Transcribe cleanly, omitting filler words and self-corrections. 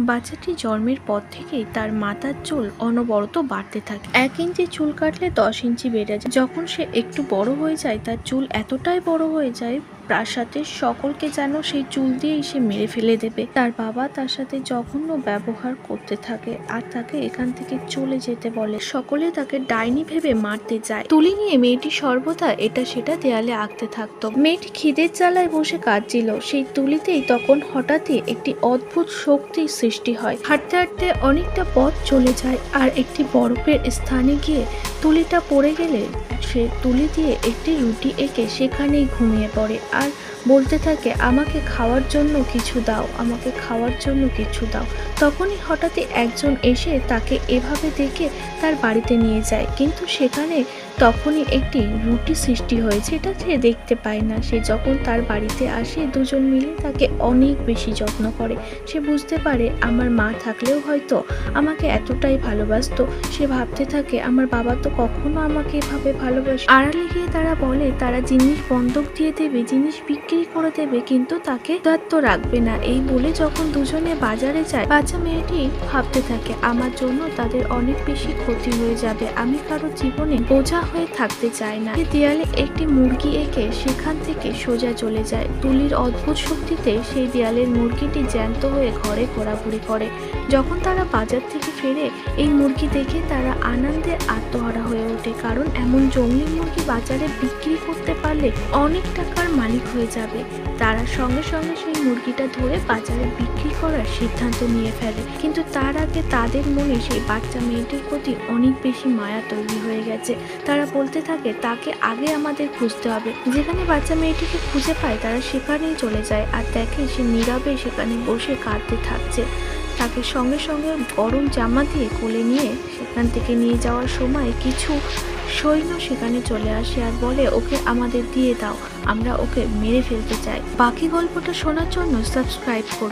বাচ্চাটি জন্মের পর থেকেই তার মাথার চুল অনবরত বাড়তে থাকে। 1 ইঞ্চি চুল কাটলে 10 ইঞ্চি বেড়ে যায়। যখন সে একটু বড় হয়ে যায় তার চুল এতটাই বড় হয়ে যায় প্রাসাদের সকলকে যেন সেই চুল দিয়েই সে মেরে ফেলে দেবে। তার বাবা তার সাথে জঘন্য ব্যবহার করতে থাকে আর তাকে এখান থেকে চলে যেতে বলে। সকলে তাকে ডাইনি ভেবে মারতে যায়। তুলি নিয়ে মেয়েটি সর্বদা এটা সেটা দেয়ালে আঁকতে থাকতো। মেয়েটি খিদের জ্বালায় বসে কাঁদছিল। সেই তুলিতেই তখন হঠাৎই একটি অদ্ভুত শক্তির সৃষ্টি হয়। হাঁটতে হাঁটতে অনেকটা পথ চলে যায় আর একটি বরফের স্থানে গিয়ে তুলিটা পড়ে গেলে সে তুলি দিয়ে একটি রুটি এঁকে সেখানেই ঘুমিয়ে পড়ে আর বলতে থাকে, আমাকে খাওয়ার জন্য কিছু দাও, আমাকে খাওয়ার জন্য কিছু দাও। তখনই হঠাৎই একজন এসে তাকে এভাবে দেখে তার বাড়িতে নিয়ে যায়, কিন্তু সেখানে তখনই একটি রুটি সৃষ্টি হয়েছে। এটা সে দেখতে পায় না। সে যখন তার বাড়িতে আসে দুজন মিলে তাকে অনেক বেশি যত্ন করে। সে বুঝতে পারে আমার মা থাকলেও হয়তো আমাকে এতটাই ভালোবাসতো। সে ভাবতে থাকে আমার বাবা তো কখনো আমাকে এভাবে ভালোবাসে। আড়ালে গিয়ে তারা বলে তারা জিনিস বন্ধক দিয়ে দেবে, জিনিস বিক্রি করে দেবে, কিন্তু তাকে দায়িত্ব রাখবে না। এই বলে যখন দুজনে বাজারে যায় বাচ্চা মেয়েটি ভাবতে থাকে আমার জন্য তাদের অনেক বেশি ক্ষতি হয়ে যাবে, আমি কারো জীবনে বোঝা হয়ে থাকতে চায় না। দেয়ালে একটি মুরগি এঁকে সেখান থেকে সোজা চলে যায়। তুলির অদ্ভুত শক্তিতে সেই দেয়ালের মুরগিটি জ্যান্ত হয়ে ঘরে ঘোরাঘুরি করে। যখন তারা বাজার থেকে ফেরে এই মুরগি দেখে তারা আনন্দে আত্মহারা হয়ে ওঠে, কারণ এমন জঙ্গলি মুরগি বাজারে বিক্রি করতে পারলে অনেক টাকার মালিক হয়ে যাবে। তারা সঙ্গে সঙ্গে সেই মুরগিটা ধরে বাজারে বিক্রি করার সিদ্ধান্ত নিয়ে ফেলে। কিন্তু তার আগে তাদের মনে সেই বাচ্চা মেয়েটির প্রতি অনেক বেশি মায়া তৈরি হয়ে গেছে। তারা বলতে থাকে তাকে আগে আমাদের খুঁজতে হবে। যেখানে বাচ্চা মেয়েটিকে খুঁজে পায় তারা সেখানেই চলে যায় আর দেখে সে নীরবে সেখানে বসে কাঁদতে থাকছে। তাকে সঙ্গে সঙ্গে গরম জামা দিয়ে কোলে নিয়ে সেখান থেকে নিয়ে যাওয়ার সময় কিছু সৈন্য সেখানে চলে আসে আর বলে ওকে আমাদের দিয়ে দাও, আমরা ওকে মেরে ফেলতে চাই। বাকি গল্পটা শোনার জন্য সাবস্ক্রাইব করুন।